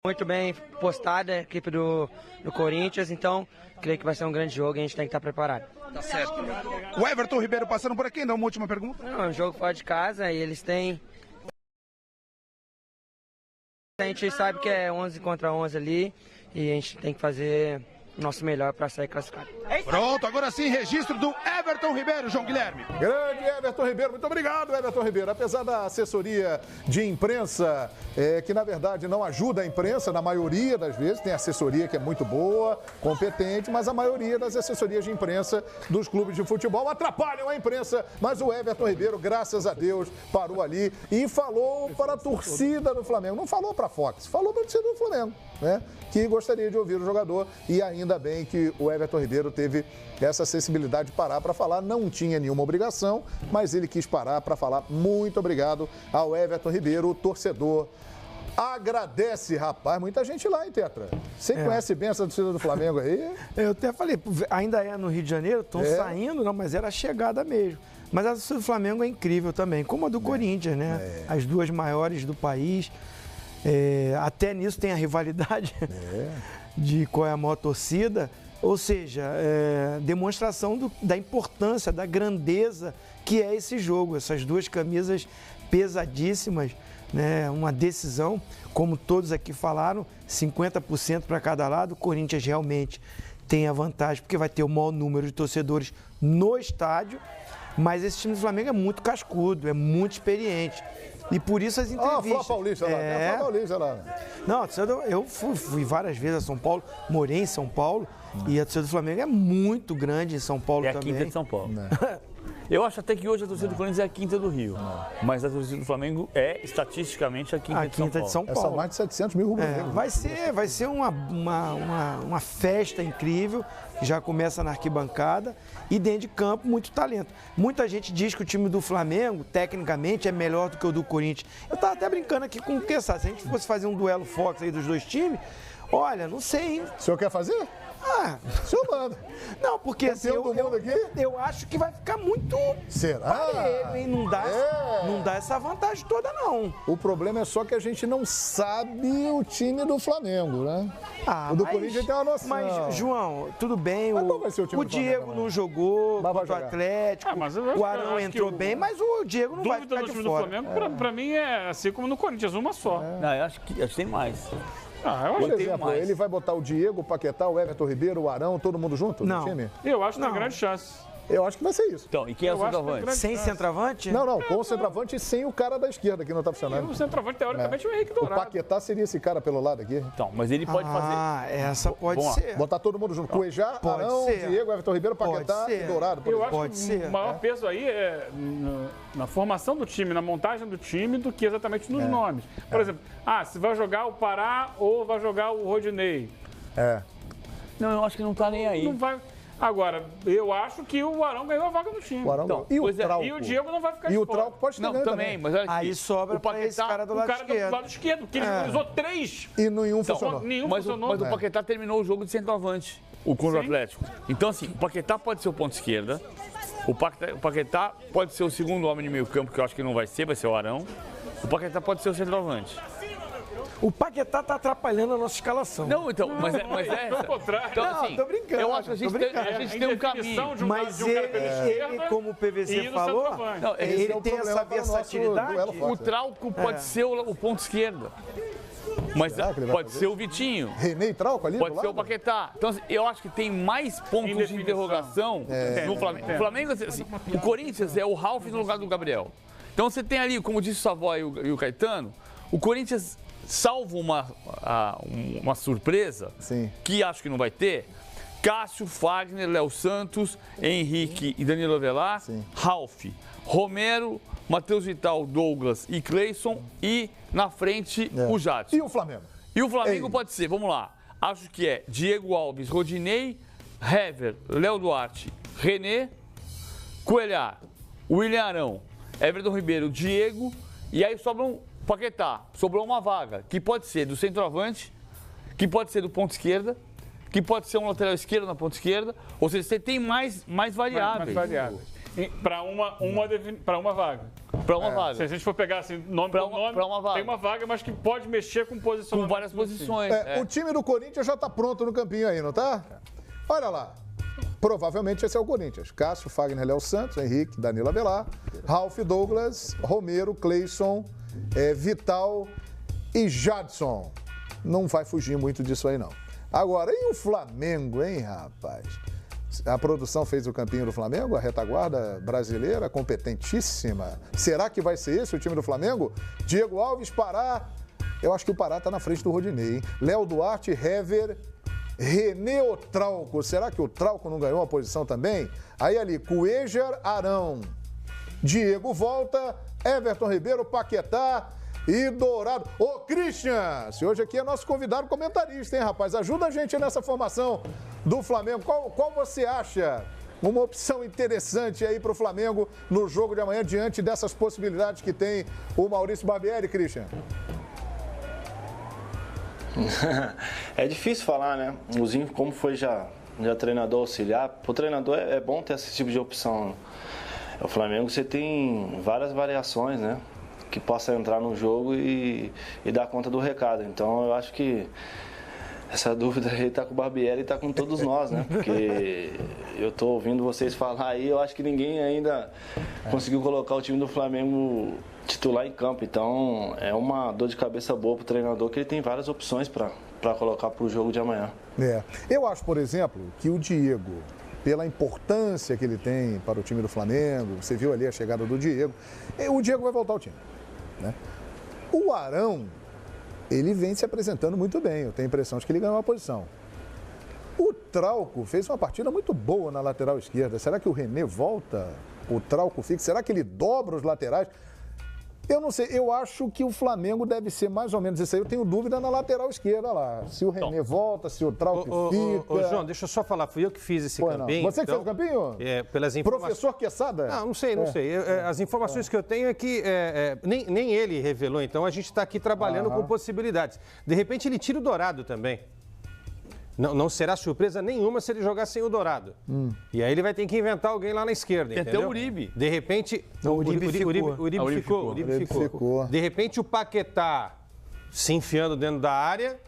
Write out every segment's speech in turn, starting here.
Muito bem postada a equipe do Corinthians, então creio que vai ser um grande jogo e a gente tem que estar preparado. Tá certo. O Everton Ribeiro passando por aqui, ainda uma última pergunta. É um jogo fora de casa e eles têm... A gente sabe que é 11 contra 11 ali e a gente tem que fazer o nosso melhor para sair classificado. Pronto, agora sim, registro do Everton Ribeiro, João Guilherme. Grande Everton Ribeiro, muito obrigado, Everton Ribeiro. Apesar da assessoria de imprensa, que na verdade não ajuda a imprensa, na maioria das vezes, tem assessoria que é muito boa, competente, mas a maioria das assessorias de imprensa dos clubes de futebol atrapalham a imprensa. Mas o Everton Ribeiro, graças a Deus, parou ali e falou para a torcida do Flamengo. Não falou para a Fox, falou para a torcida do Flamengo, né? Que gostaria de ouvir o jogador e ainda bem que o Everton Ribeiro teve essa sensibilidade de parar para falar, não tinha nenhuma obrigação, mas ele quis parar para falar. Muito obrigado ao Everton Ribeiro, o torcedor. Agradece, rapaz, muita gente lá, hein, Tetra? Você conhece bem essa torcida do Flamengo aí? Eu até falei, ainda é no Rio de Janeiro, estão saindo, não, mas era a chegada mesmo. Mas a torcida do Flamengo é incrível também, como a do Corinthians, né? As duas maiores do país. Até nisso tem a rivalidade de qual é a maior torcida, ou seja, demonstração da importância, da grandeza que é esse jogo, essas duas camisas pesadíssimas, né? Uma decisão, como todos aqui falaram, 50% para cada lado. O Corinthians realmente tem a vantagem, porque vai ter o maior número de torcedores no estádio, mas esse time do Flamengo é muito cascudo, é muito experiente. E por isso as entrevistas. Flá Paulista lá. Flá Paulista lá. Não, eu fui várias vezes a São Paulo, morei em São Paulo, e a torcida do Flamengo é muito grande em São Paulo também. É a quinta de São Paulo. Eu acho até que hoje a torcida do Corinthians é a quinta do Rio. Mas a torcida do Flamengo é, estatisticamente, a quinta de São Paulo. São mais de 700 mil rubro-negros. Vai ser uma festa incrível, que já começa na arquibancada, e dentro de campo, muito talento. Muita gente diz que o time do Flamengo, tecnicamente, é melhor do que o do Corinthians. Eu estava até brincando aqui com o que, se a gente fosse fazer um duelo Fox aí dos dois times, olha, não sei, hein? O senhor quer fazer? O senhor manda. Não, porque assim, eu acho que vai ficar muito... Será? Parelho, hein? Não dá essa vantagem toda, não. O problema é só que a gente não sabe o time do Flamengo, né? O do Corinthians tem uma noção. Mas, João, tudo bem, qual vai ser o time o do Diego Flamengo, não jogou contra o Atlético, mas o Arão entrou bem, mas o Diego não vai ficar de fora. Dúvida no time do Flamengo, pra mim, é assim como no Corinthians, uma só. Não, eu acho que tem mais. Por exemplo, ele vai botar o Diego, o Paquetá, o Everton Ribeiro, o Arão, todo mundo junto no time? Eu acho que tem grande chance. Eu acho que vai ser isso. Então, e quem é o centroavante? Sem centroavante? Não, com o centroavante e sem o cara da esquerda que não tá funcionando. O centroavante, teoricamente, é o Henrique Dourado. O Paquetá seria esse cara pelo lado aqui. Então, mas ele pode fazer... Essa pode ser. Botar todo mundo junto. Cuejá, Arão, Diego, Everton Ribeiro, Paquetá e Dourado. Eu acho que o maior peso aí é na formação do time, na montagem do time, do que exatamente nos nomes. Por exemplo, se vai jogar o Pará ou vai jogar o Rodinei. Não, eu acho que não tá nem aí. Não vai... Agora, eu acho que o Arão ganhou a vaga no time. O Arão e o Trauco. E o Diego não vai ficar de fora. E o Trauco pode ter ganho também. Mas olha aqui, aí sobra para esse cara do lado esquerdo. Do lado esquerdo, porque ele usou 3. E nenhum funcionou. Mas o Paquetá terminou o jogo de centroavante, o contra o Atlético. Então, assim, o Paquetá pode ser o ponto esquerda, o Paquetá pode ser o segundo homem de meio campo, que eu acho que não vai ser o Arão. O Paquetá pode ser o centroavante. O Paquetá tá atrapalhando a nossa escalação. Não, então, mas é essa. Então, assim, tô brincando. Eu acho que a gente tem um caminho. Mas ele, como o PVC falou, ele tem essa versatilidade. O Trauco pode ser o ponto esquerda. Mas pode ser o Vitinho. René e Trauco ali? Pode ser o Paquetá. Então, assim, eu acho que tem mais pontos de interrogação no Flamengo. O Flamengo, assim, o Corinthians é o Ralf no lugar do Gabriel. Então você tem ali, como disse o Savoy e o Caetano, o Corinthians, salvo uma surpresa, que acho que não vai ter, Cássio, Fagner, Léo Santos, Henrique e Danilo Avelar, Ralf, Romero, Matheus Vital, Douglas e Cleison, e na frente o Jadson. E o Flamengo? E o Flamengo pode ser, vamos lá, acho que é Diego Alves, Rodinei, Hever, Léo Duarte, René, Coelhar, William Arão, Everton Ribeiro, Diego, e aí sobram Paquetá, sobrou uma vaga, que pode ser do centroavante, que pode ser do ponto esquerda, que pode ser um lateral esquerdo na ponta esquerda, ou seja, você tem mais variáveis. Mais variáveis. Para uma vaga. Para uma vaga. Se a gente for pegar assim, nome por nome, pra uma vaga. tem uma vaga, mas que pode mexer com posições. Com várias posições. O time do Corinthians já está pronto no campinho aí, não tá? Olha lá. Provavelmente esse é o Corinthians. Cássio, Fagner, Léo Santos, Henrique, Danilo Avelar, Ralf, Douglas, Romero, Cleison, Vital e Jadson. Não vai fugir muito disso aí, não. Agora, e o Flamengo, hein, rapaz? A produção fez o campinho do Flamengo, a retaguarda brasileira, competentíssima. Será que vai ser esse o time do Flamengo? Diego Alves, Pará. Eu acho que o Pará está na frente do Rodinei, hein? Léo Duarte, Hever, René ou Trauco. Será que o Trauco não ganhou a posição também? Aí ali, Cuejar, Arão. Diego volta, Everton Ribeiro, Paquetá e Dourado. Ô, Christian, se hoje aqui é nosso convidado comentarista, hein, rapaz? Ajuda a gente nessa formação do Flamengo. Qual você acha uma opção interessante aí para o Flamengo no jogo de amanhã, diante dessas possibilidades que tem o Maurício Barbieri, Christian? É difícil falar, né? O Zinho, como foi já treinador auxiliar, para o treinador é bom ter esse tipo de opção. O Flamengo, você tem várias variações, né? Que possa entrar no jogo e dar conta do recado. Então, eu acho que essa dúvida aí tá com o Barbieri e tá com todos nós, né? Porque eu tô ouvindo vocês falar aí, eu acho que ninguém ainda conseguiu colocar o time do Flamengo titular em campo. Então, é uma dor de cabeça boa pro treinador, que ele tem várias opções para colocar pro jogo de amanhã. Eu acho, por exemplo, que o Diego, pela importância que ele tem para o time do Flamengo, você viu ali a chegada do Diego, o Diego vai voltar ao time, né? O Arão, ele vem se apresentando muito bem, eu tenho a impressão de que ele ganhou uma posição. O Trauco fez uma partida muito boa na lateral esquerda. Será que o René volta? O Trauco fica? Será que ele dobra os laterais? Eu não sei, eu acho que o Flamengo deve ser mais ou menos isso aí. Eu tenho dúvida na lateral esquerda lá. Se o René volta, se o Trauco fica. Ô, João, deixa eu só falar. Fui eu que fiz esse campinho. Você que fez o campinho? Pelas informações. Professor Quesada? Não sei. As informações que eu tenho é que nem ele revelou, então a gente está aqui trabalhando com possibilidades. De repente ele tira o Dourado também. Não será surpresa nenhuma se ele jogar sem o Dourado. E aí ele vai ter que inventar alguém lá na esquerda, Tem entendeu? até o Uribe. De repente... O Uribe ficou. De repente o Paquetá se enfiando dentro da área.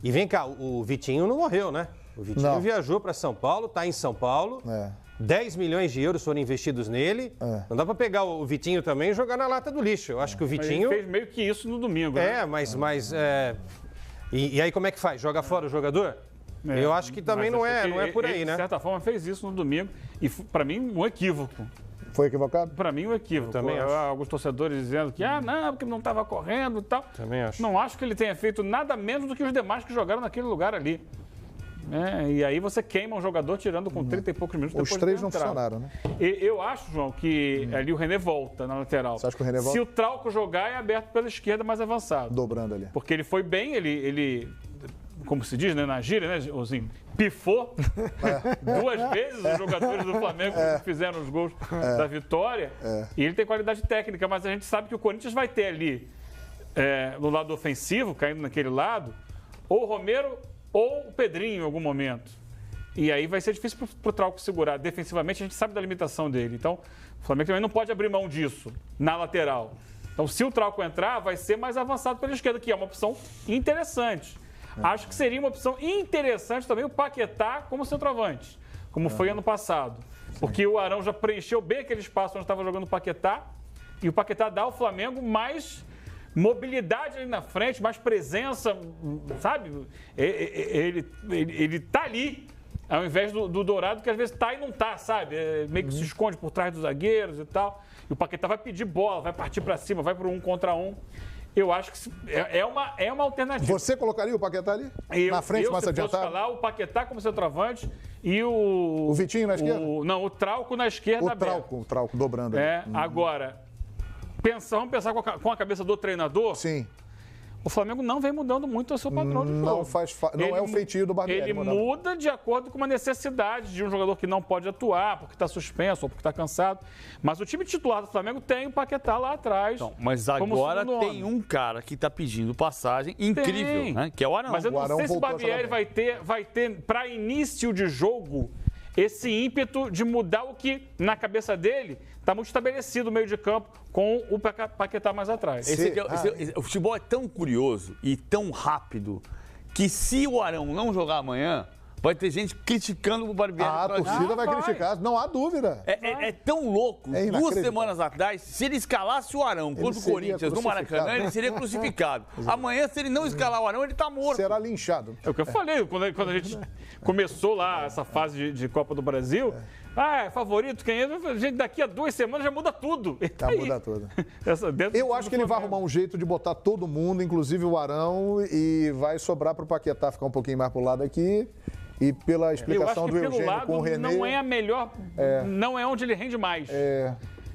E vem cá, o Vitinho não morreu, né? O Vitinho viajou para São Paulo, está em São Paulo. 10 milhões de euros foram investidos nele. Não dá para pegar o Vitinho também e jogar na lata do lixo. Eu acho que o Vitinho... Ele fez meio que isso no domingo, né? E aí como é que faz? Joga fora o jogador? Eu acho que também não é por aí, né? De certa forma, fez isso no domingo. E, para mim, um equívoco. Foi equivocado? Para mim, um equívoco. Também acho. Alguns torcedores dizendo que, porque não estava correndo e tal. Também acho. Não acho que ele tenha feito nada menos do que os demais que jogaram naquele lugar ali. E aí você queima um jogador tirando com 30 e poucos minutos depois. Os três não funcionaram, né? Eu acho, João, que ali o René volta na lateral. Você acha que o René volta? Se o Trauco jogar, é aberto pela esquerda mais avançado. Dobrando ali. Porque ele foi bem, ele como se diz, né, na gíria, né, Ozinho? Pifou 2 vezes os jogadores do Flamengo que fizeram os gols da vitória. E ele tem qualidade técnica, mas a gente sabe que o Corinthians vai ter ali, no lado ofensivo, caindo naquele lado, ou o Romero ou o Pedrinho em algum momento. E aí vai ser difícil para o Trauco segurar. Defensivamente, a gente sabe da limitação dele. Então, o Flamengo também não pode abrir mão disso na lateral. Então, se o Trauco entrar, vai ser mais avançado pela esquerda, que é uma opção interessante. Acho que seria uma opção interessante também o Paquetá como centroavante, como foi ano passado. Porque o Arão já preencheu bem aquele espaço onde estava jogando o Paquetá, e o Paquetá dá ao Flamengo mais mobilidade ali na frente, mais presença, sabe? Ele tá ali, ao invés do Dourado, que às vezes tá e não tá, sabe? Meio que se esconde por trás dos zagueiros e tal. E o Paquetá vai pedir bola, vai partir para cima, vai para um contra um. Eu acho que é uma alternativa. Você colocaria o Paquetá ali? Na frente, mais adiantado? Eu falar o Paquetá como centroavante e o Vitinho na esquerda? O Trauco na esquerda aberto. O Trauco dobrando. Agora, vamos pensar com a cabeça do treinador. Sim. O Flamengo não vem mudando muito o seu padrão de jogo. Não é o feitio do Barbieri. Ele muda de acordo com uma necessidade de um jogador que não pode atuar porque está suspenso ou porque está cansado. Mas o time titular do Flamengo tem o Paquetá lá atrás. Então, mas agora tem um cara que está pedindo passagem incrível, né? Que é o Arão. Mas eu não sei se o Barbieri vai ter para início de jogo, esse ímpeto de mudar o que, na cabeça dele, está muito estabelecido o meio de campo com o Paquetá mais atrás. O futebol é tão curioso e tão rápido que se o Arão não jogar amanhã, vai ter gente criticando o Barbieri. A torcida vai criticar, não há dúvida. É tão louco. 2 semanas atrás, se ele escalasse o Arão contra o Corinthians no Maracanã, ele seria crucificado. Amanhã, se ele não escalar o Arão, ele tá morto. Será linchado. É o que eu falei, quando a gente começou lá essa fase de Copa do Brasil. É favorito, quem é? Gente, daqui a 2 semanas já muda tudo. Já muda tudo. Eu acho que ele vai arrumar um jeito de botar todo mundo, inclusive o Arão, e vai sobrar pro Paquetá ficar um pouquinho mais pro lado aqui. E pela explicação do Eugênio com o René... não é a melhor, não é onde ele rende mais.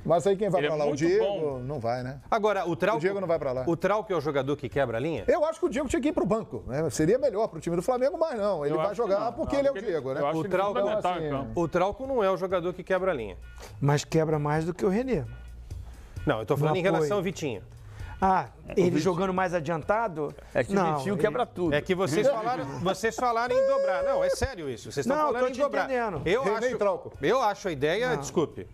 Mas aí quem vai pra lá? O Diego? Bom. Não vai, né? Agora, o Trauco... O Diego não vai pra lá. O Trauco é o jogador que quebra a linha? Eu acho que o Diego tinha que ir pro banco, né? Seria melhor pro time do Flamengo, mas não. Ele vai jogar porque ele é o Diego, né? O Trauco não é o jogador que quebra a linha. Mas quebra mais do que o René. Não, eu tô falando em relação ao Vitinho. Ele jogando mais adiantado? É que o Vitinho quebra tudo. É que vocês falaram em dobrar. Não, é sério isso. Vocês estão falando em dobrar. Eu acho a ideia, desculpe.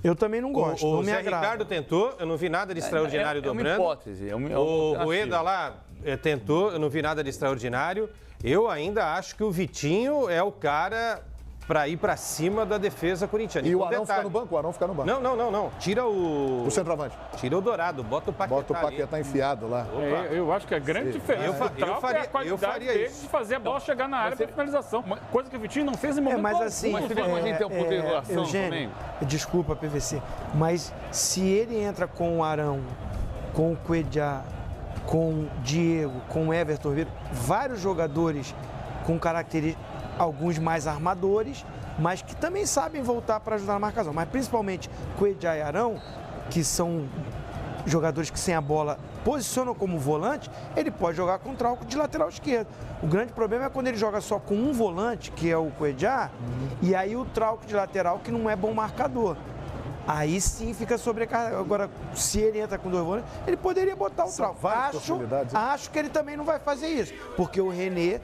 Eu também não gosto, não me agrada. O Zé Ricardo tentou, eu não vi nada de extraordinário dobrando. É uma hipótese. O Rueda lá tentou, eu não vi nada de extraordinário. Eu ainda acho que o Vitinho é o cara para ir para cima da defesa corintiana. E o Arão fica no banco? O Arão fica no banco. Não. Tira o centroavante. Tira o Dourado, bota o Paquetá. Bota o Paquetá enfiado lá. Eu acho que a grande diferença é a qualidade dele de fazer a bola chegar na área para finalização. Coisa que o Vitinho não fez em momento mas algum. assim, mas a gente tem um ponto de interrogação Eugênio, desculpa, PVC, mas se ele entra com o Arão, com o Cuejá, com o Diego, com o Everton Ribeiro, vários jogadores com características, alguns mais armadores, mas que também sabem voltar para ajudar na marcação. Mas principalmente Cuejá e Arão, que são jogadores que sem a bola posicionam como volante, ele pode jogar com Trauco de lateral esquerdo. O grande problema é quando ele joga só com um volante, que é o Cuejá, e aí o Trauco de lateral, que não é bom marcador. Aí sim fica sobrecarregado. Agora, se ele entra com 2 volantes, ele poderia botar o Trauco. Acho que ele também não vai fazer isso, porque o René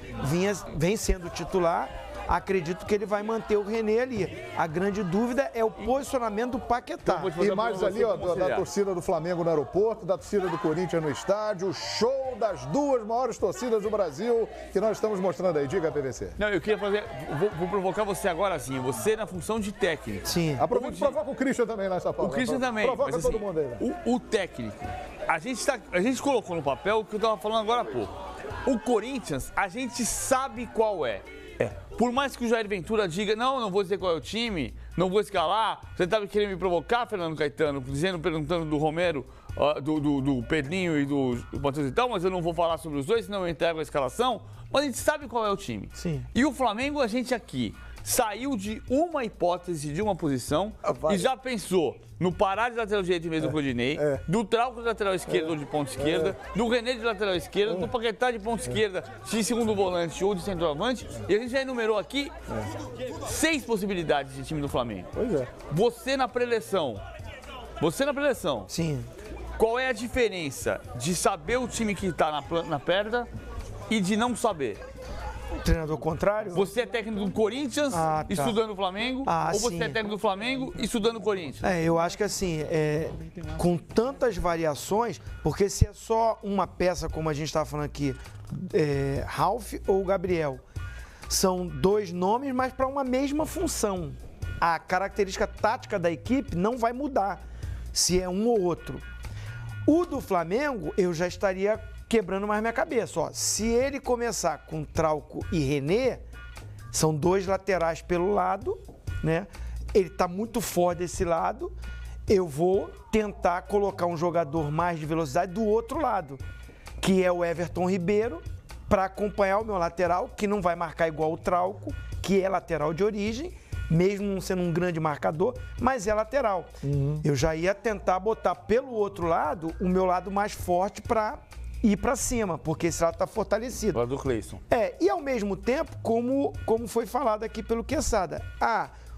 vem sendo titular. Acredito que ele vai manter o René ali. A grande dúvida é o posicionamento do Paquetá. E mais ali, ó, da torcida do Flamengo no aeroporto, da torcida do Corinthians no estádio, o show das 2 maiores torcidas do Brasil que nós estamos mostrando aí. Diga, PVC. Não, eu queria fazer... Vou provocar você agora, assim. Você na função de técnico. Sim. Aproveita e provoca o Christian também nessa pauta. O Christian também. Provoca mas, todo assim, mundo aí. Né? O técnico. A gente colocou no papel o que eu estava falando agora há pouco. O Corinthians, a gente sabe qual é. Por mais que o Jair Ventura diga, não vou dizer qual é o time, não vou escalar, você estava querendo me provocar, Fernando Caetano, perguntando do Romero, do Pedrinho e do Matheus e tal, mas eu não vou falar sobre os dois, senão eu entrego a escalação, mas a gente sabe qual é o time. Sim. E o Flamengo, a gente aqui saiu de uma hipótese, de uma posição, e já pensou no Pará de lateral direito em vez do Rodinei, do Trauco de lateral esquerdo ou de ponta esquerda, do René de lateral esquerda, do Paquetá de ponta esquerda, de segundo volante ou de centroavante, e a gente já enumerou aqui 6 possibilidades de time do Flamengo. Pois é. Você na preleção. Sim. Qual é a diferença de saber o time que está na perna e de não saber? Treinador contrário? Você é técnico do Corinthians estudando o Flamengo? Ou você é técnico do Flamengo estudando o Corinthians? Eu acho que assim, com tantas variações, porque se é só uma peça, como a gente estava falando aqui, Ralf ou Gabriel, são 2 nomes, mas para uma mesma função. A característica tática da equipe não vai mudar se é um ou outro. O do Flamengo, eu já estaria quebrando mais minha cabeça. Se ele começar com Trauco e René, são 2 laterais pelo lado, né? Ele está muito forte desse lado. Eu vou tentar colocar um jogador mais de velocidade do outro lado, que é o Everton Ribeiro, para acompanhar o meu lateral, que não vai marcar igual o Trauco, que é lateral de origem, mesmo não sendo um grande marcador, mas é lateral. Eu já ia tentar botar pelo outro lado o meu lado mais forte para ir para cima, porque esse lado está fortalecido. Lado do Cleison. E ao mesmo tempo, como foi falado aqui pelo Quesada,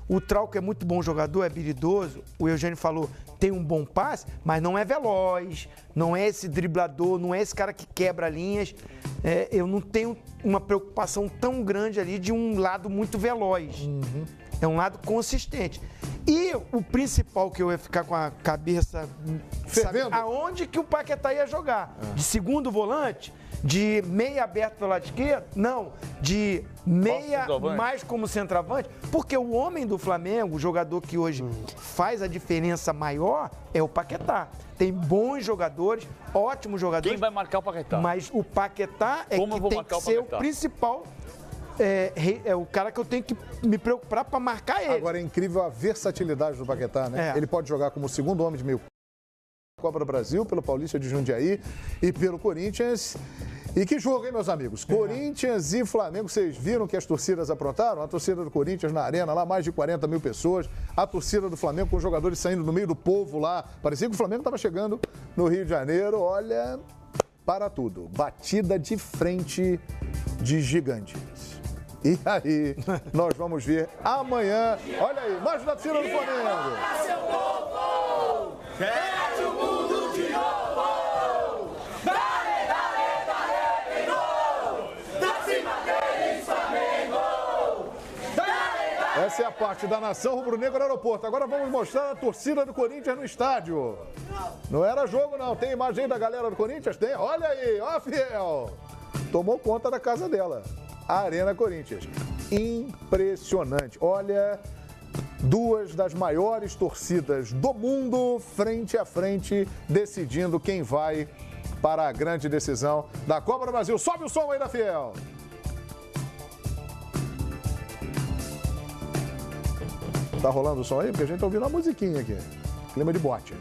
o Trauco é muito bom jogador, é habilidoso, o Eugênio falou, tem um bom passe, mas não é veloz, não é esse driblador, não é esse cara que quebra linhas. Eu não tenho uma preocupação tão grande ali de um lado muito veloz. É um lado consistente. E o principal que eu ia ficar com a cabeça fervendo, aonde que o Paquetá ia jogar? De segundo volante? De meia aberto pelo lado esquerdo? Não, de meia mais como centroavante, porque o homem do Flamengo, o jogador que hoje faz a diferença maior, é o Paquetá. Tem bons jogadores, ótimos jogadores. Quem vai marcar o Paquetá? Mas o Paquetá é que tem que ser o principal, é o cara que eu tenho que me preocupar para marcar ele. Agora é incrível a versatilidade do Paquetá, né? Ele pode jogar como segundo homem de meio Copa do Brasil, pelo Paulista de Jundiaí e pelo Corinthians. E que jogo, hein, meus amigos? Corinthians e Flamengo, vocês viram que as torcidas aprontaram? A torcida do Corinthians na arena, lá mais de 40 mil pessoas. A torcida do Flamengo com os jogadores saindo no meio do povo lá. Parecia que o Flamengo estava chegando no Rio de Janeiro. Olha, para tudo. Batida de frente de gigantes. E aí, nós vamos ver amanhã. Olha aí, mais da torcida do Flamengo. Seu povo, quer o mundo de novo. Dale, dale, dale, Penô. Pra cima deles, Flamengo. Dale, dale. Essa é a parte da nação rubro-negra no aeroporto. Agora vamos mostrar a torcida do Corinthians no estádio. Não era jogo, não. Tem imagem da galera do Corinthians? Tem. Olha aí, ó, Fiel. Tomou conta da casa dela. A Arena Corinthians. Impressionante. Olha, duas das maiores torcidas do mundo frente a frente, decidindo quem vai para a grande decisão da Copa do Brasil. Sobe o som aí da Fiel. Tá rolando o som aí? Porque a gente tá ouvindo uma musiquinha aqui. Clima de boate.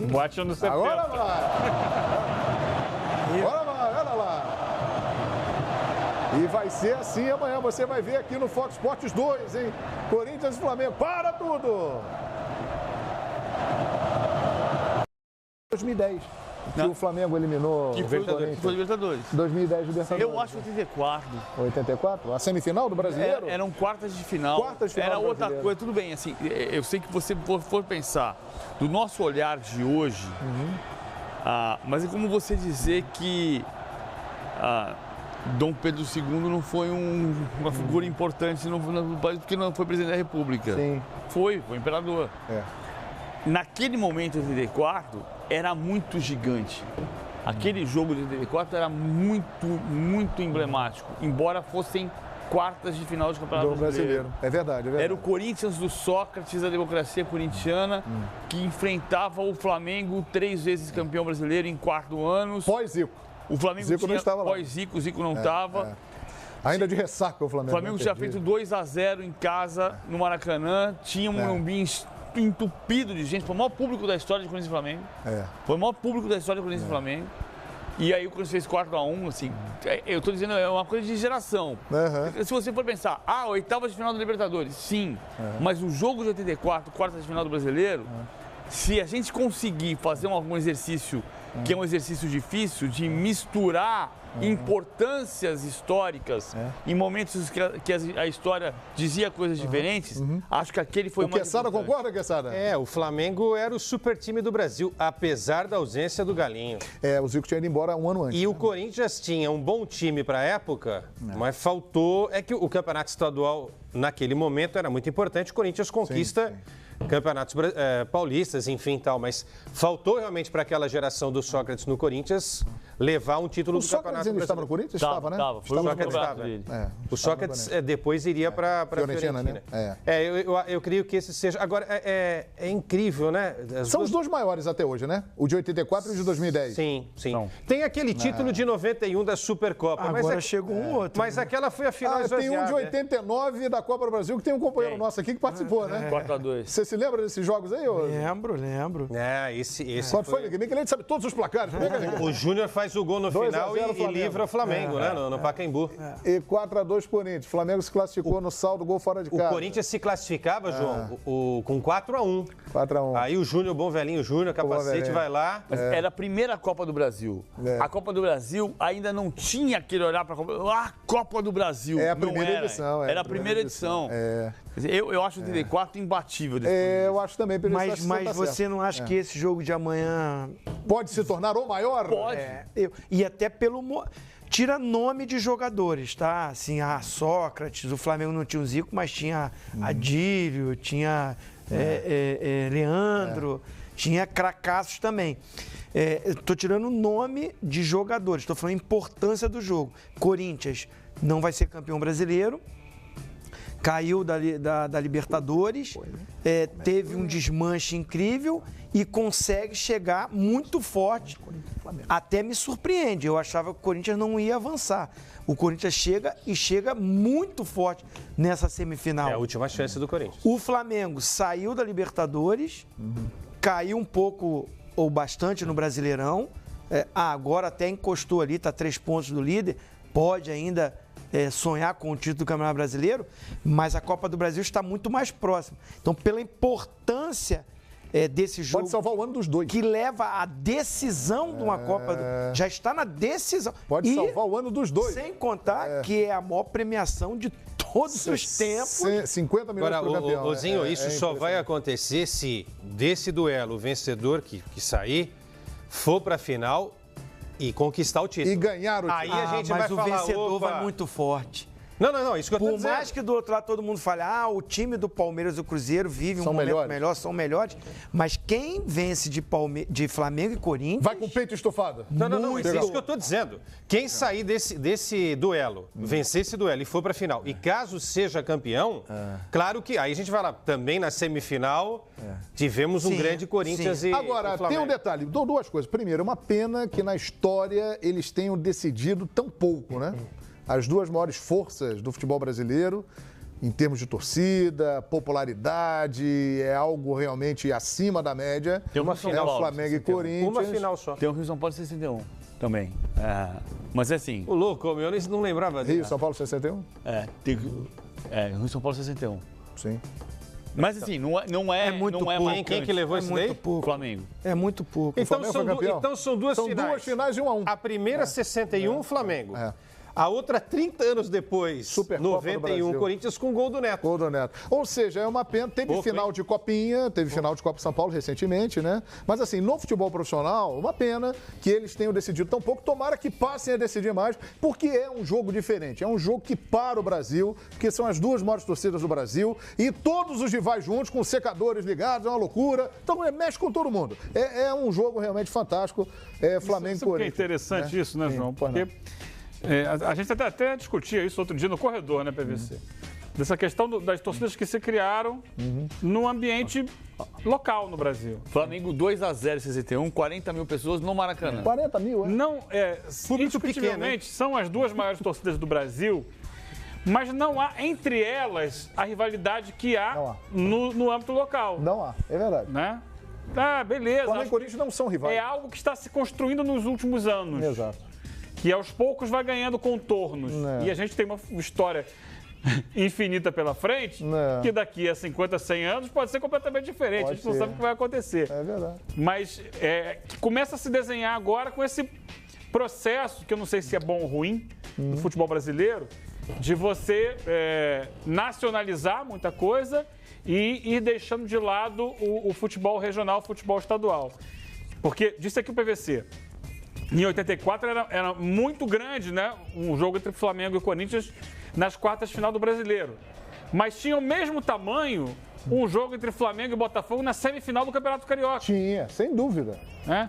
Boate anos 70. Agora vai! Agora vai, olha lá! E vai ser assim amanhã, você vai ver aqui no Fox Sports 2, hein? Corinthians e Flamengo, para tudo! 2010, que o Flamengo eliminou que foi o Libertadores. 2010 Libertadores. Eu acho 84. 84? A semifinal do Brasileiro? Eram quartas de final. Quartas de final era do outra Brasileiro. coisa, tudo bem, assim, eu sei que você for pensar do nosso olhar de hoje, mas é como você dizer que Dom Pedro II não foi uma figura importante no país porque não foi presidente da República. Sim. Foi imperador. É. Naquele momento, em 84, era muito gigante. Aquele jogo de 84 era muito emblemático, embora fossem quartas de final de Campeonato Brasileiro. É verdade, é verdade. Era o Corinthians do Sócrates, da democracia corintiana, que enfrentava o Flamengo 3 vezes campeão brasileiro em 4 anos. Pós-Zico. O Flamengo Zico tinha não estava lá. Pós-Zico, o Zico não estava. Ainda de ressaca o Flamengo. O Flamengo tinha feito 2-0 em casa, no Maracanã, tinha um Morumbi entupido de gente, foi o maior público da história de Corinthians e Flamengo. Foi o maior público da história de Corinthians e Flamengo. E aí o Corinthians fez 4-1, assim, eu tô dizendo, é uma coisa de geração. Se você for pensar, oitavas de final da Libertadores, sim, mas o jogo de 84, quartas de final do Brasileiro, se a gente conseguir fazer algum exercício, que é um exercício difícil, de misturar importâncias históricas em momentos que a história dizia coisas diferentes, acho que aquele foi o mais Quesada importante. concorda, Quesada? O Flamengo era o super time do Brasil, apesar da ausência do Galinho. O Zico tinha ido embora um ano antes. E o Corinthians tinha um bom time para a época, mas faltou... É que o campeonato estadual, naquele momento, era muito importante. O Corinthians conquista... campeonatos paulistas, enfim, tal, mas faltou realmente para aquela geração do Sócrates no Corinthians levar um título do Campeonato Brasileiro. Estava no Corinthians? Estava, né? Foi o Sócrates campeonato dele. O Sócrates depois iria para a Fiorentina. né? Eu creio que esse seja... Agora, é incrível, né? São os dois maiores até hoje, né? O de 84 e o de 2010. Sim. Tem aquele título de 91 da Supercopa. Agora chegou um outro. Mas aquela foi a final tem um de 89 da Copa do Brasil, que tem um companheiro nosso aqui que participou, né? 4-2. Você se lembra desses jogos aí? Lembro. Esse Quanto foi, Liguinho? Que a gente sabe todos os placares. O Júnior faz o gol no 2 a final 0 e Flamengo. livra o Flamengo, né? No Pacaembu. E 4-2 Corinthians. Flamengo se classificou no saldo gol fora de casa. O Corinthians se classificava, João, com 4-1. 4-1. Aí o Júnior, bom velhinho Júnior, capacete, vai lá. Mas era a primeira Copa do Brasil. A Copa do Brasil ainda não tinha aquele olhar para a Copa. Copa do Brasil. É a primeira edição. Era a primeira edição. Quer dizer, eu acho o 84 imbatível. Eu acho também. Mas você não acha que esse jogo de amanhã... Pode se tornar o maior? Pode. E até pelo... tira nome de jogadores, tá? Assim, Sócrates, o Flamengo não tinha o Zico, mas tinha Adílio, tinha Leandro, tinha cracaços também. Estou tirando o nome de jogadores, estou falando a importância do jogo. Corinthians não vai ser campeão brasileiro, caiu da Libertadores, teve um desmanche incrível e consegue chegar muito forte. Até me surpreende, eu achava que o Corinthians não ia avançar. O Corinthians chega muito forte nessa semifinal. É a última chance do Corinthians. O Flamengo saiu da Libertadores, caiu um pouco ou bastante no Brasileirão, agora até encostou ali, está 3 pontos do líder, pode ainda sonhar com o título do Campeonato Brasileiro, mas a Copa do Brasil está muito mais próxima. Então, pela importância desse jogo... Pode salvar o ano dos dois. Que leva à decisão de uma Copa... Já está na decisão. Pode salvar o ano dos dois. Sem contar que é a maior premiação de todos os tempos. 50 milhões Agora, por campeão. Zinho, isso só vai acontecer se desse duelo o vencedor que sair for para a final e conquistar o título. E ganhar o título. Aí a gente vai falar, mas o vencedor vai muito forte. Não, isso que eu tô dizendo. Por mais que do outro lado todo mundo fale, o time do Palmeiras e do Cruzeiro vive um momento melhor, são melhores, mas quem vence de Flamengo e Corinthians... Vai com o peito estufado. Não, é isso que eu tô dizendo. Quem sair desse duelo, vencer esse duelo e for pra final, e caso seja campeão, claro que aí a gente vai lá, também na semifinal, tivemos um grande Corinthians e Agora, tem um detalhe, duas coisas. Primeiro, uma pena que na história eles tenham decidido tão pouco, né? As duas maiores forças do futebol brasileiro, em termos de torcida, popularidade, é algo realmente acima da média. Tem uma final, o Flamengo e Corinthians. Uma final só. Tem o Rio São Paulo 61 também. Mas é assim... O louco, eu não lembrava disso. Rio São Paulo 61? Rio São Paulo 61. Sim. Mas assim, não é muito pouco. Quem que levou esse daí? Flamengo. É muito pouco. Então são duas finais. São duas finais e 1-1. A primeira, 61, Flamengo. A outra, 30 anos depois, Supercopa 91, Corinthians com gol do Neto. Gol do Neto. Ou seja, é uma pena. Teve final de Copinha, teve final de Copa São Paulo recentemente, né? Mas assim, no futebol profissional, uma pena que eles tenham decidido tão pouco. Tomara que passem a decidir mais, porque é um jogo diferente. É um jogo que para o Brasil, porque são as duas maiores torcidas do Brasil e todos os rivais juntos, com secadores ligados, é uma loucura. Então, mexe com todo mundo. É um jogo realmente fantástico. Flamengo e Corinthians. É interessante isso, né, João? Porque... a gente até discutia isso outro dia no corredor, né, PVC? Dessa questão das torcidas que se criaram no ambiente local no Brasil. Flamengo 2-0 em 61, 40 mil pessoas no Maracanã. 40 mil, Não, Público indiscutivelmente, são as duas maiores torcidas do Brasil, mas não há entre elas a rivalidade que há no âmbito local. Não há, é verdade. Né? Beleza. Flamengo e Corinthians não são rivais. É algo que está se construindo nos últimos anos. Exato. Que aos poucos vai ganhando contornos. E a gente tem uma história infinita pela frente, que daqui a 50, 100 anos pode ser completamente diferente. A gente não sabe o que vai acontecer. É verdade. Mas começa a se desenhar agora com esse processo, que eu não sei se é bom ou ruim, do futebol brasileiro, de você nacionalizar muita coisa e ir deixando de lado o futebol regional, o futebol estadual. Porque, disse aqui o PVC, em 84 era muito grande, né? Um jogo entre Flamengo e Corinthians nas quartas de final do Brasileiro. Mas tinha o mesmo tamanho um jogo entre Flamengo e Botafogo na semifinal do Campeonato Carioca. Tinha, sem dúvida.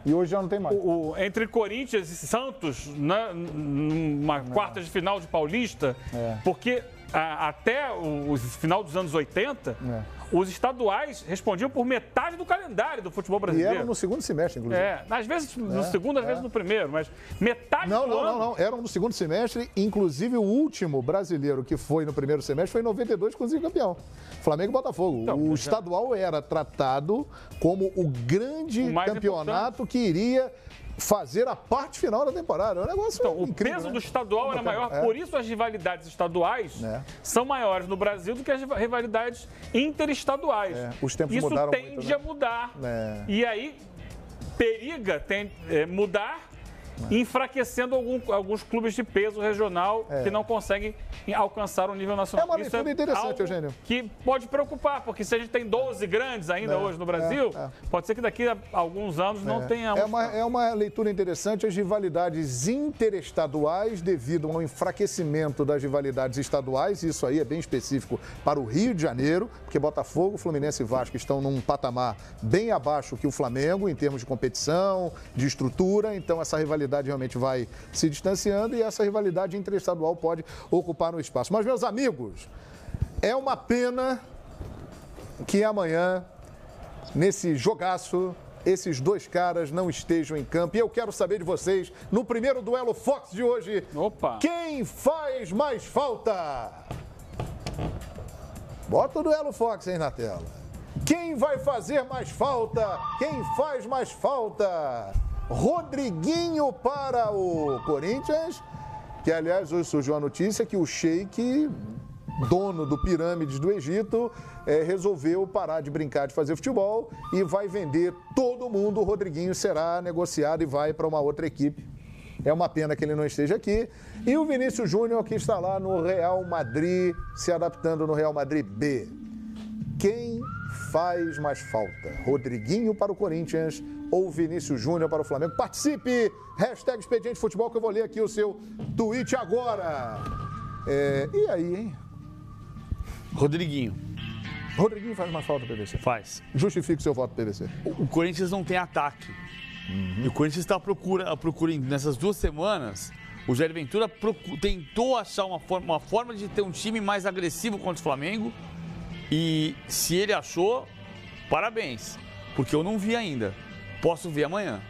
E hoje já não tem mais. Entre Corinthians e Santos, numa quarta de final de Paulista, porque até o final dos anos 80... Os estaduais respondiam por metade do calendário do futebol brasileiro. E eram no segundo semestre, inclusive. Às vezes no segundo, às vezes no primeiro, mas metade do ano. Não. Eram no segundo semestre, inclusive o último brasileiro que foi no primeiro semestre foi em 92, conseguiu campeão. Flamengo e Botafogo. Então, o estadual era tratado como o grande campeonato que iria fazer a parte final da temporada. É um negócio incrível. O peso do estadual era maior, por isso as rivalidades estaduais são maiores no Brasil do que as rivalidades interestaduais. Os tempos isso mudaram tende muito, né? a mudar. E aí periga mudar enfraquecendo alguns clubes de peso regional que não conseguem alcançar o nível nacional. É uma leitura interessante, Eugênio. Que pode preocupar, porque se a gente tem 12 grandes ainda hoje no Brasil, pode ser que daqui a alguns anos não tenhamos. É uma leitura interessante. As rivalidades interestaduais, devido ao enfraquecimento das rivalidades estaduais, isso aí é bem específico para o Rio de Janeiro, porque Botafogo, Fluminense e Vasco estão num patamar bem abaixo que o Flamengo, em termos de competição, de estrutura, então essa rivalidade realmente vai se distanciando e essa rivalidade interestadual pode ocupar um espaço. Mas, meus amigos, é uma pena que amanhã, nesse jogaço, esses dois caras não estejam em campo. E eu quero saber de vocês, no primeiro duelo Fox de hoje, quem faz mais falta? Bota o duelo Fox aí na tela. Quem vai fazer mais falta? Quem faz mais falta? Rodriguinho para o Corinthians, que aliás hoje surgiu a notícia que o Sheik, dono do Pirâmides do Egito, resolveu parar de brincar de fazer futebol e vai vender todo mundo. O Rodriguinho será negociado e vai para uma outra equipe. É uma pena que ele não esteja aqui. E o Vinícius Júnior, que está lá no Real Madrid, se adaptando no Real Madrid B. Quem faz mais falta? Rodriguinho para o Corinthians ou Vinícius Júnior para o Flamengo? Participe! Hashtag Expediente Futebol, que eu vou ler aqui o seu tweet agora. E aí, hein? Rodriguinho. Rodriguinho faz mais falta, PVC? Faz. Justifique o seu voto, PVC. O Corinthians não tem ataque. E o Corinthians está à procura nessas 2 semanas. O Jair Ventura tentou achar uma forma de ter um time mais agressivo contra o Flamengo. E se ele achou, parabéns. Porque eu não vi ainda. Posso ver amanhã.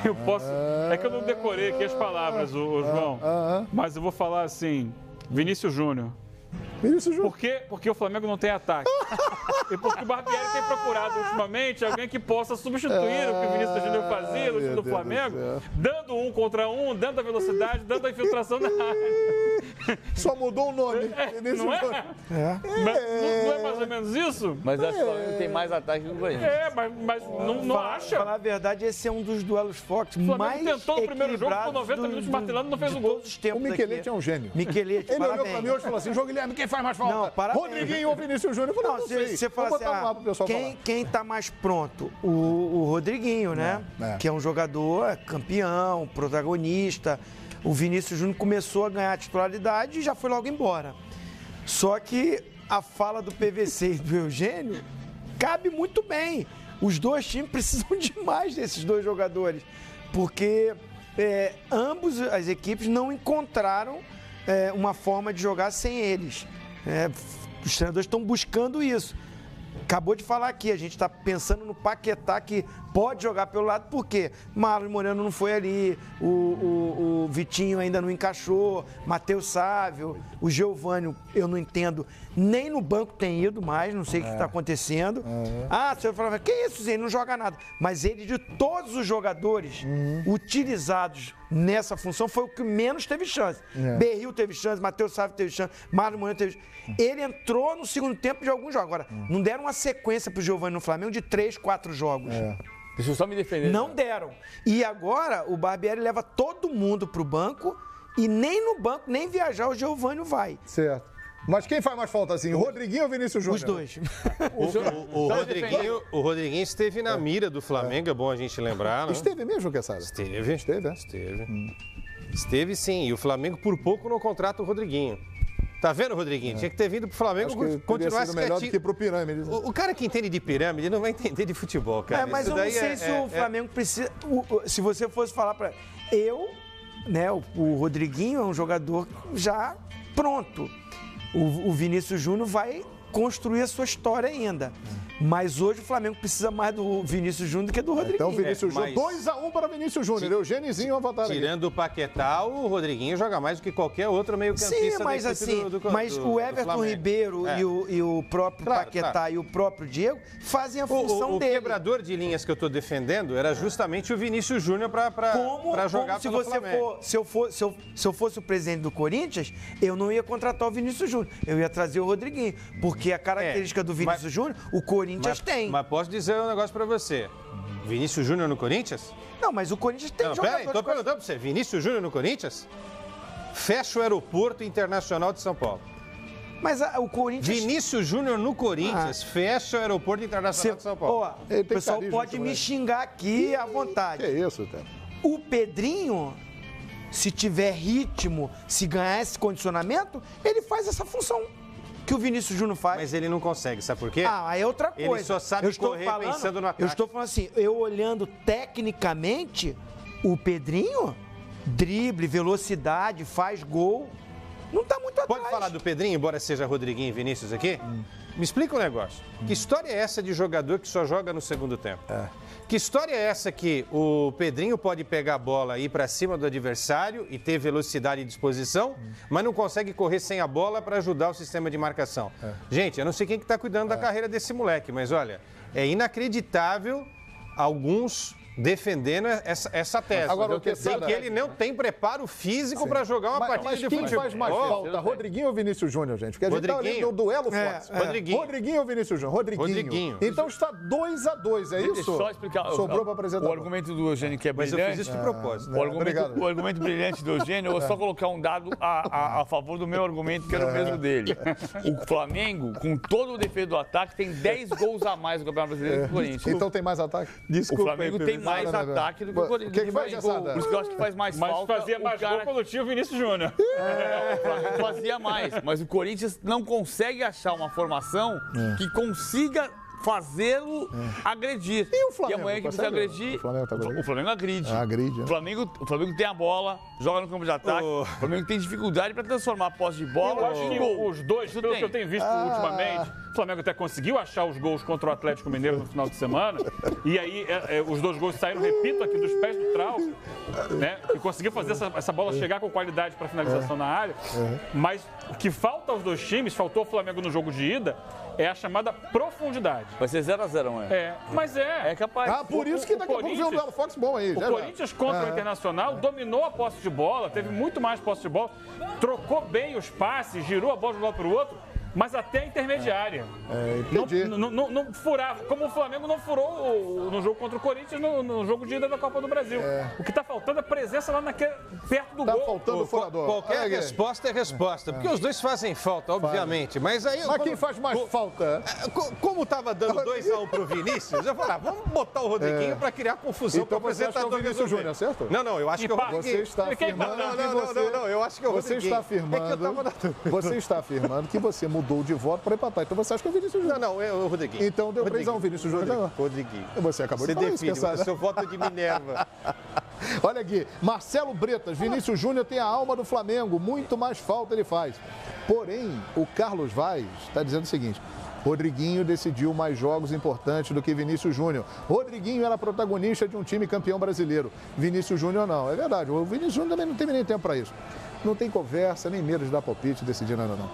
Eu posso. É que eu não decorei aqui as palavras, João. Mas eu vou falar assim: Vinícius Júnior. Vinícius Júnior. Por quê? Porque o Flamengo não tem ataque. E porque o Barbieri tem procurado ultimamente alguém que possa substituir o que o Vinícius Júnior fazia no time do Flamengo, dando 1 contra 1, dando a velocidade, dando a infiltração na área. Só mudou o nome. Não é? Não é mais ou menos isso? Mas acho que o Flamengo tem mais ataque que o Corinthians. Mas não acha? Falar a verdade, esse é um dos duelos Fox mais mais tentou no primeiro jogo, por 90 minutos martelando, não fez o gol. O Michelete é um gênio. Michelete, ele olhou pra mim hoje e falou assim: João Guilherme, quem faz mais falta? Não, parabéns. Rodriguinho ou Vinícius Júnior? Eu falei, não sei. Você fala assim, quem tá mais pronto? O Rodriguinho, né? Que é um jogador campeão, protagonista. O Vinícius Júnior começou a ganhar a titularidade e já foi logo embora. Só que a fala do PVC e do Eugênio cabe muito bem. Os dois times precisam demais desses dois jogadores, porque ambos as equipes não encontraram uma forma de jogar sem eles. Os treinadores estão buscando isso. Acabou de falar aqui, a gente está pensando no Paquetá, que pode jogar pelo lado, por quê? Marlon Moreno não foi ali, o Vitinho ainda não encaixou, Matheus Sávio, o Giovânio, eu não entendo, nem no banco tem ido mais, não sei o que está acontecendo. Você vai falar, que isso, Zé, ele não joga nada. Mas ele, de todos os jogadores utilizados nessa função, foi o que menos teve chance. Berril teve chance, Matheus Sávio teve chance, Marlon Moreno teve chance. Ele entrou no segundo tempo de alguns jogos. Agora, não deram uma sequência pro Giovânio no Flamengo de 3, 4 jogos. Deixa eu só me defender. Não deram. E agora o Barbieri leva todo mundo pro banco e nem no banco, nem viajar o Giovânio vai. Certo. Mas quem faz mais falta assim, o Rodriguinho ou o Vinícius Júnior? Os dois. O Rodriguinho esteve na mira do Flamengo, é bom a gente lembrar, né? Esteve mesmo, Quesada? Esteve. Esteve. Esteve sim, e o Flamengo por pouco não contrata o Rodriguinho. Tá vendo, Rodriguinho? Tinha que ter vindo pro Flamengo continuar sido melhor do que pro Pirâmide. O cara que entende de pirâmide não vai entender de futebol, cara. Mas eu não sei se o Flamengo precisa... Se você fosse falar para... o Rodriguinho é um jogador já pronto. O Vinícius Júnior vai construir a sua história ainda. Mas hoje o Flamengo precisa mais do Vinícius Júnior do que do Rodriguinho. Então, Vinícius Júnior, 2-1 para Vinícius Júnior. Eugêniozinho a votar. Tirando o Paquetá, o Rodriguinho joga mais do que qualquer outro meio-campista. Sim, mas assim, o Everton Ribeiro e o próprio Paquetá e o próprio Diego fazem a função dele. O quebrador de linhas que eu estou defendendo era justamente o Vinícius Júnior para jogar pelo Flamengo. Se eu fosse o presidente do Corinthians, eu não ia contratar o Vinícius Júnior. Eu ia trazer o Rodriguinho. Porque a característica do Vinícius Júnior, o Corinthians tem. Mas posso dizer um negócio para você. Vinícius Júnior no Corinthians? Não, mas o Corinthians tem jogador... Peraí, tô perguntando pra você. Vinícius Júnior no Corinthians? Fecha o Aeroporto Internacional de São Paulo. Mas o Corinthians... Vinícius Júnior no Corinthians fecha o Aeroporto Internacional de São Paulo. Ó, o pessoal pode me xingar aqui à vontade. Que isso, cara? O Pedrinho, se tiver ritmo, se ganhar esse condicionamento, ele faz essa função que o Vinícius Júnior faz. Mas ele não consegue, sabe por quê? Aí é outra coisa. Ele só sabe correr pensando no ataque. Eu estou falando assim, eu olhando tecnicamente, o Pedrinho, drible, velocidade, faz gol, não tá muito atrás. Pode falar do Pedrinho, embora seja Rodriguinho e Vinícius aqui? Me explica um negócio. Que história é essa de jogador que só joga no segundo tempo? Que história é essa que o Pedrinho pode pegar a bola e ir para cima do adversário e ter velocidade e disposição, mas não consegue correr sem a bola para ajudar o sistema de marcação? Gente, eu não sei quem que está cuidando da carreira desse moleque, mas olha, é inacreditável alguns defendendo essa tese. Agora, o que ele não tem preparo físico para jogar uma partida de futebol. Mas quem faz mais falta, Rodriguinho ou Vinícius Júnior, gente? Porque a gente tá ali no duelo forte. Rodriguinho ou Vinícius Júnior? Rodriguinho. Então está 2-2, é isso? Só explicar. Sobrou para apresentar. O argumento do Eugênio que é brilhante. Mas eu fiz isso de propósito. O argumento brilhante do Eugênio, eu vou só colocar um dado a favor do meu argumento, que era o mesmo dele. O Flamengo, com todo o defeito do ataque, tem 10 gols a mais no Campeonato Brasileiro que o Corinthians. Então tem mais ataque? Desculpa, o Flamengo tem mais ataque do que o Corinthians. Quem faz essa? Por isso que eu acho que faz mais falta. Mas fazia mais gol quando tinha o Vinícius Júnior. O Flamengo fazia mais, mas o Corinthians não consegue achar uma formação que consiga fazê-lo agredir. E o Flamengo? E amanhã que precisa agredir, o Flamengo agride. Agride, né? O Flamengo tem a bola, joga no campo de ataque. O Flamengo tem dificuldade para transformar a posse de bola. Eu acho que os dois, pelo que eu tenho visto ultimamente, o Flamengo até conseguiu achar os gols contra o Atlético Mineiro no final de semana. E aí os dois gols saíram, repito, aqui dos pés do Trauco, né? E conseguiu fazer essa bola chegar com qualidade para finalização na área. Mas o que falta aos dois times, faltou ao Flamengo no jogo de ida, é a chamada profundidade. Vai ser 0-0, não é? Mas é. É capaz. Por isso que daqui a pouco vem o duelo Fox bom aí. O Corinthians contra o Internacional dominou a posse de bola, teve muito mais posse de bola, trocou bem os passes, girou a bola de um lado para o outro, mas até a intermediária. Não furava. Como o Flamengo não furou no jogo contra o Corinthians no jogo de ida da Copa do Brasil. O que está faltando é presença lá perto do gol. Tá faltando o furador. Qualquer resposta é resposta. Porque os dois fazem falta, obviamente. Mas aí. Mas quem faz mais falta? Como estava dando 2-1 pro Vinícius, eu falei, vamos botar o Rodriguinho para criar confusão então, para o apresentador. Então Vinícius Júnior, certo? Não, eu acho que o Rodriguinho. Você está afirmando. Não, eu acho que é o Rodriguinho. Você está afirmando. Você está afirmando que você mudou de voto para empatar. Então você acha que é o Vinícius Júnior? Não, é o Rodriguinho. Então deu 3-1 Vinícius Júnior. Rodriguinho. Você acabou de falar define, isso, seu voto de Minerva. Olha aqui, Marcelo Bretas, Vinícius Júnior tem a alma do Flamengo, muito mais falta ele faz. Porém, o Carlos Vaz está dizendo o seguinte: Rodriguinho decidiu mais jogos importantes do que Vinícius Júnior. Rodriguinho era protagonista de um time campeão brasileiro. Vinícius Júnior não, é verdade. O Vinícius Júnior também não teve nem tempo para isso. Não tem conversa, nem medo de dar palpite, decidir nada não.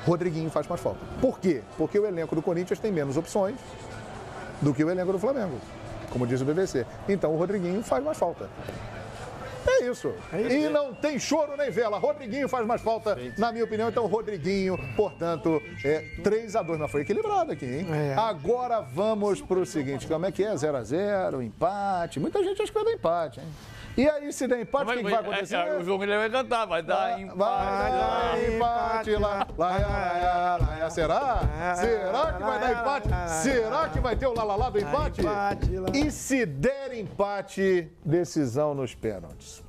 Rodriguinho faz mais falta. Por quê? Porque o elenco do Corinthians tem menos opções do que o elenco do Flamengo, como diz o BBC. Então o Rodriguinho faz mais falta. É isso. E não tem choro nem vela. Rodriguinho faz mais falta, na minha opinião. Então, Rodriguinho, portanto, 3-2. Mas foi equilibrado aqui, hein? Agora vamos pro seguinte. Como é que é? 0-0, empate. Muita gente acha que vai dar empate, hein? E aí, se der empate, o que vai acontecer? O jogo ele vai cantar, vai dar empate. Vai dar empate lá. Será? Será que vai dar empate? Será que vai ter o lá do empate? E se der empate, decisão nos pênaltis.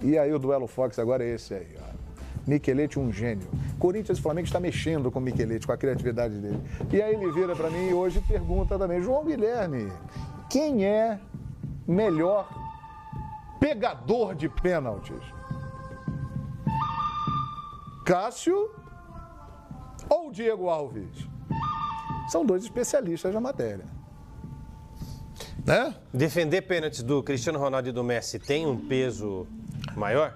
E aí o duelo Fox agora é esse aí, ó. Michelete, um gênio. Corinthians e Flamengo está mexendo com o Michelete, com a criatividade dele. E aí ele vira para mim e hoje pergunta também: João Guilherme, quem é melhor pegador de pênaltis? Cássio ou Diego Alves? São dois especialistas na matéria. Né? Defender pênaltis do Cristiano Ronaldo e do Messi tem um peso maior?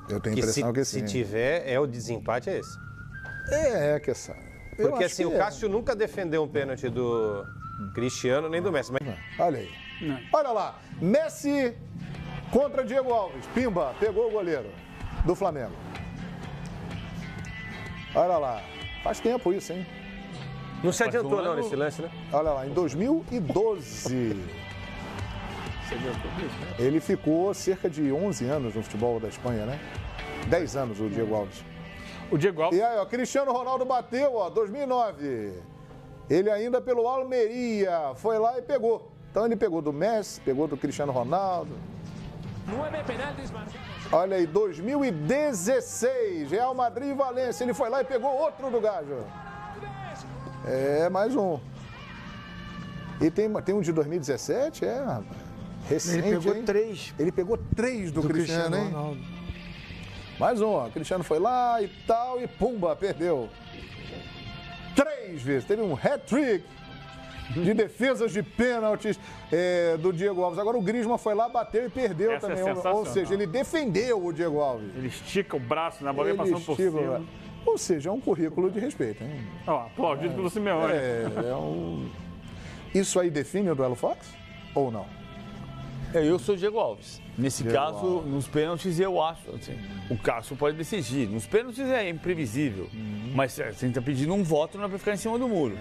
Eu tenho a impressão que sim. Se tiver, o desempate é esse. Que sabe. Porque assim, o Cássio nunca defendeu um pênalti do Cristiano nem do Messi. Mas... Olha aí. Olha lá. Messi contra Diego Alves. Pimba, pegou o goleiro do Flamengo. Olha lá. Faz tempo isso, hein? Não se adiantou não nesse lance, né? Olha lá, em 2012. Ele ficou cerca de 11 anos no futebol da Espanha, né? 10 anos o Diego Alves. O Diego Alves. E aí, ó, Cristiano Ronaldo bateu, ó, 2009. Ele ainda pelo Almeria foi lá e pegou. Então ele pegou do Messi, pegou do Cristiano Ronaldo. Olha aí, 2016, Real Madrid e Valência. Ele foi lá e pegou outro do Gajo. É, mais um. E tem um de 2017, recente, Ele pegou hein? 3. Ele pegou 3 do Cristiano, hein? Ronaldo. Mais um, ó. Cristiano foi lá e tal, e pumba, perdeu. 3 vezes. Teve um hat-trick de defesas de pênaltis do Diego Alves. Agora o Griezmann foi lá, bateu e perdeu. Essa também. é Ou seja, ele defendeu o Diego Alves. Ele estica o braço na bola e passando por cima. Ou seja, é um currículo de respeito, hein? Ó, aplaudido pelo Simeone. Isso aí define o duelo Fox? Ou não? Eu sou o Diego Alves. Nesse caso, nos pênaltis, eu acho. Assim, o Cássio pode decidir. Nos pênaltis é imprevisível. Mas você está pedindo um voto, não é para ficar em cima do muro.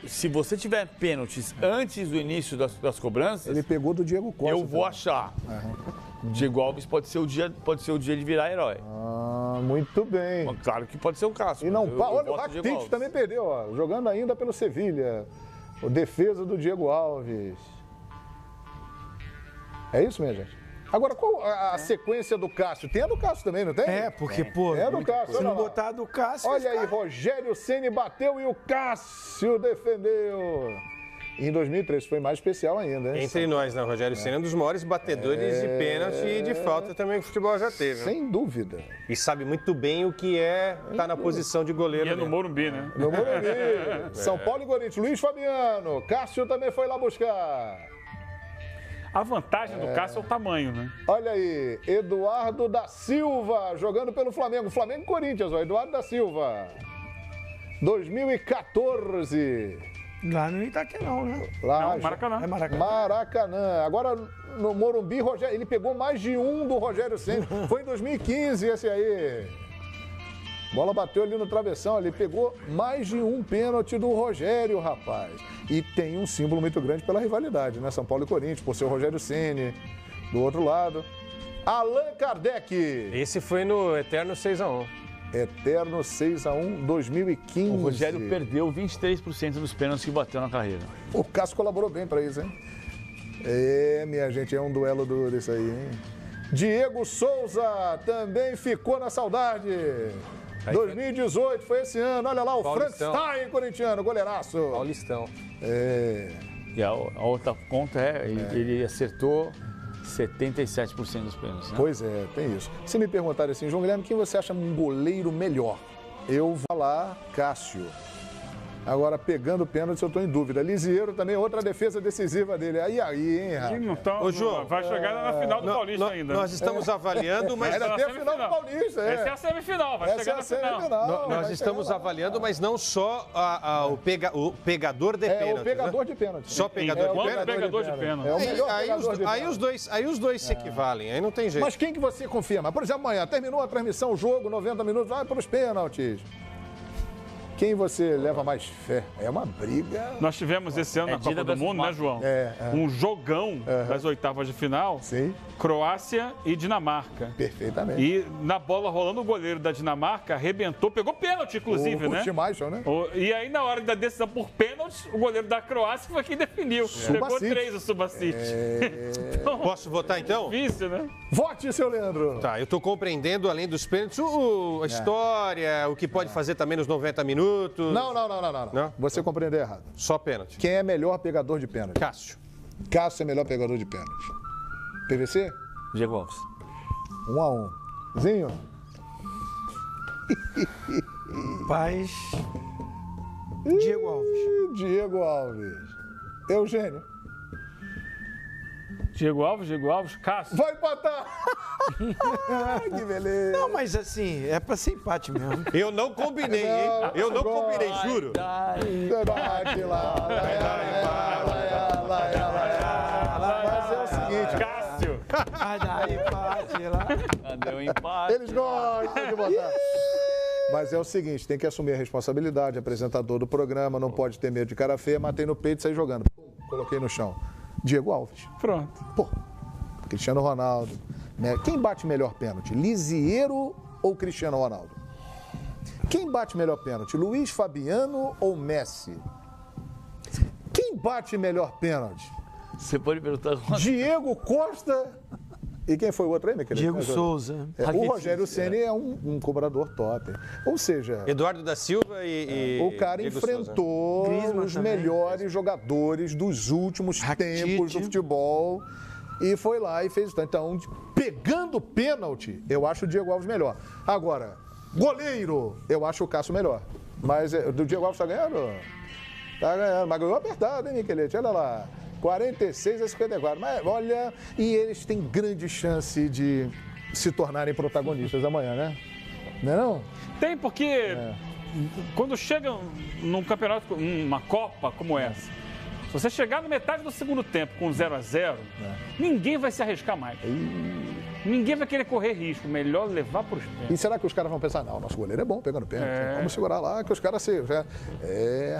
Se você tiver pênaltis antes do início das cobranças. Ele pegou do Diego Costa. Eu vou achar. O Diego Alves pode ser o dia de virar herói. Muito bem. Claro que pode ser o Cássio. E não, olha, o Rakitic também perdeu, ó, jogando ainda pelo Sevilha. O defesa do Diego Alves. É isso, minha gente? Agora, qual a sequência do Cássio? Tem a do Cássio também, não tem? Porque, pô, é a do Cássio. se não botar a do Cássio... Olha aí, Rogério Ceni bateu e o Cássio defendeu. Em 2003 foi mais especial ainda, hein? Entre nós, né? O Rogério Ceni é um dos maiores batedores de pênalti e de falta também que o futebol já teve. Sem dúvida. E sabe muito bem o que é estar na posição de goleiro. E é no Morumbi, né? No Morumbi. São Paulo e Corinthians. Luiz Fabiano. Cássio também foi lá buscar. A vantagem do Cássio é o tamanho, né? Olha aí, Eduardo da Silva jogando pelo Flamengo. Flamengo e Corinthians, ó. Eduardo da Silva. 2014. Lá no Itaquera não, né? Lá, Não, Maracanã. É Maracanã. Maracanã. Agora no Morumbi, Rogério, ele pegou mais de um do Rogério Ceni. Foi em 2015 esse aí. Bola bateu ali no travessão, ele pegou mais de um pênalti do Rogério, rapaz. E tem um símbolo muito grande pela rivalidade, né? São Paulo e Corinthians, por ser o Rogério Ceni. Do outro lado, Allan Kardec. Esse foi no Eterno 6-1. Eterno 6-1, 2015. O Rogério perdeu 23% dos pênaltis que bateu na carreira. O Cássio colaborou bem pra isso, hein? Minha gente, é um duelo duro isso aí, hein? Diego Souza também ficou na saudade. 2018 foi esse ano. Olha lá o Frankenstein corintiano, goleiraço. Paulistão. E a outra conta ele acertou 77% dos pênaltis, né? Pois é, tem isso. Se me perguntarem assim, João Guilherme, quem você acha um goleiro melhor? Eu vou lá, Cássio. Agora, pegando pênalti, eu estou em dúvida. Lisieiro também, outra defesa decisiva dele. Aí, hein, rapaz? Ô, João, vai chegar na final do Paulista ainda. Nós estamos avaliando, mas... Ainda tem a final do Paulista, Essa é a semifinal, vai chegar na final. Nós estamos avaliando, mas não só o pegador de pênalti. É o pegador de pênalti. Só pegador de pênalti? Pegador de pênalti. É o melhor pegador de Aí os dois se equivalem, aí não tem jeito. Mas quem que você confirma? Por exemplo, amanhã, terminou a transmissão, o jogo, 90 minutos, vai para os pênaltis. Quem você leva mais fé? É uma briga. Nós tivemos esse ano na Copa do Mundo, né, João? Um jogão das oitavas de final. Sim. Croácia e Dinamarca. Perfeitamente. E na bola rolando, o goleiro da Dinamarca arrebentou, pegou pênalti, inclusive, né? O Schmeichel, né? E aí, na hora da decisão por pênalti, o goleiro da Croácia foi quem definiu. Pegou 3 o Subasic. Então, posso votar, então? Difícil, né? Vote, seu Leandro. Tá, eu tô compreendendo, além dos pênaltis, a história, o que pode fazer também nos 90 minutos. Não. Você compreendeu errado. Só pênalti. Quem é melhor pegador de pênalti? Cássio. Cássio é melhor pegador de pênalti. PVC? Diego Alves. 1-1. Zinho? Paz. Diego Alves. Diego Alves. Eugênio? Diego Alves, Cássio. Vai empatar! Que beleza! Não, mas assim, é pra ser empate mesmo. Eu não combinei, hein? Eu não combinei, juro. Mas é o seguinte, Cássio. Vai dar empate lá. Deu empate. eles gostam de botar. Mas é o seguinte, tem que assumir a responsabilidade, apresentador do programa, não pode ter medo de cara feia, matei no peito e saí jogando. Pum, coloquei no chão. Diego Alves. Pronto. Pô, Cristiano Ronaldo. Quem bate melhor pênalti? Lisieiro ou Cristiano Ronaldo? Quem bate melhor pênalti? Luiz Fabiano ou Messi? Quem bate melhor pênalti? Você pode perguntar... Diego Costa... E quem foi o outro aí, meu querido? Diego Souza. O Rogério Ceni é um cobrador top. Ou seja... Eduardo da Silva e o cara Diego enfrentou os melhores jogadores dos últimos tempos do futebol e foi lá e fez isso. Então, pegando pênalti, eu acho o Diego Alves melhor. Agora, goleiro, eu acho o Cássio melhor. Mas do Diego Alves tá ganhando? Tá ganhando, mas ganhou apertado, hein, Michelete? Olha lá. 46-54. Mas olha, e eles têm grande chance de se tornarem protagonistas amanhã, né? Não é não? Tem, porque quando chega num campeonato, uma Copa como essa, se você chegar na metade do segundo tempo com 0-0, ninguém vai se arriscar mais. Ninguém vai querer correr risco. Melhor levar para os pênaltis. E será que os caras vão pensar, não, nosso goleiro é bom pegando pênalti. Vamos segurar lá, que os caras se...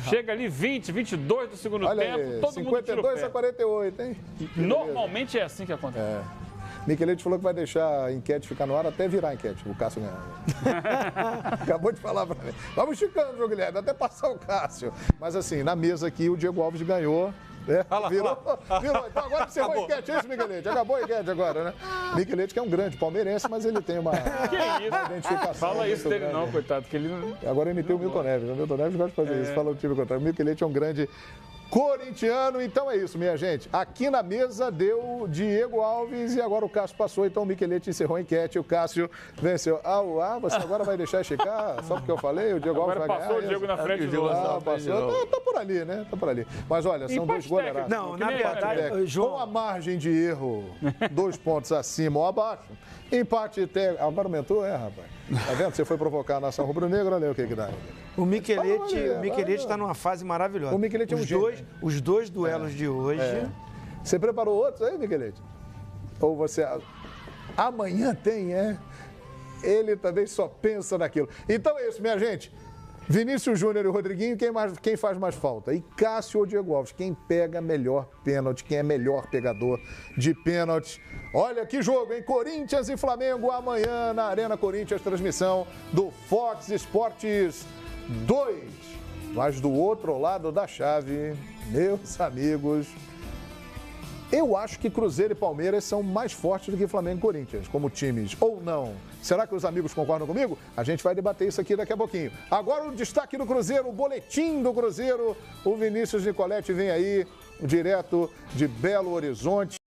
Chega ali 20, 22 do segundo tempo, aí, todo 52 a 48, hein? Normalmente é assim que acontece. Michelete falou que vai deixar a enquete ficar no ar até virar a enquete, o Cássio ganhar. Acabou de falar pra mim. Vamos esticando, João Guilherme, até passar o Cássio. Mas assim, na mesa aqui, o Diego Alves ganhou. Virou. Então agora você vai a enquete, é isso, Michelete? Acabou a enquete agora, né? Michelete que é um grande palmeirense, mas ele tem uma identificação. Fala isso dele grande. não, coitado, que ele... Agora eu imitei o Milton Neves. O Milton Neves gosta de fazer isso, fala o time contrário. O Michelete é um grande corintiano, então é isso, minha gente. Aqui na mesa deu Diego Alves e agora o Cássio passou, então o Michelete encerrou a enquete e o Cássio venceu. Você agora vai deixar esticar? Só porque eu falei, o Diego Alves vai ganhar. Agora passou o Diego na frente do outro. Passou. Tá por ali, né? Tá por ali. Mas olha, são dois goleiraços. Não, na verdade, João... Com a margem de erro, 2 pontos acima ou abaixo, empate técnico. Agora aumentou, rapaz? Tá vendo? Você foi provocar a nação rubro-negra, olha o que dá. O Michelete está numa fase maravilhosa. O Michelete é um gênio. Os dois duelos de hoje. Você preparou outros aí, Michelete? Ou você... Amanhã tem, Ele também só pensa naquilo. Então é isso, minha gente. Vinícius Júnior e Rodriguinho, quem faz mais falta? E Cássio ou Diego Alves? Quem pega melhor pênalti? Quem é melhor pegador de pênalti? Olha que jogo, hein? Corinthians e Flamengo amanhã na Arena Corinthians, transmissão do Fox Sports 2. Mas do outro lado da chave, meus amigos, eu acho que Cruzeiro e Palmeiras são mais fortes do que Flamengo e Corinthians, como times, ou não? Será que os amigos concordam comigo? A gente vai debater isso aqui daqui a pouquinho. Agora o destaque do Cruzeiro, o boletim do Cruzeiro. O Vinícius Nicoletti vem aí, direto de Belo Horizonte.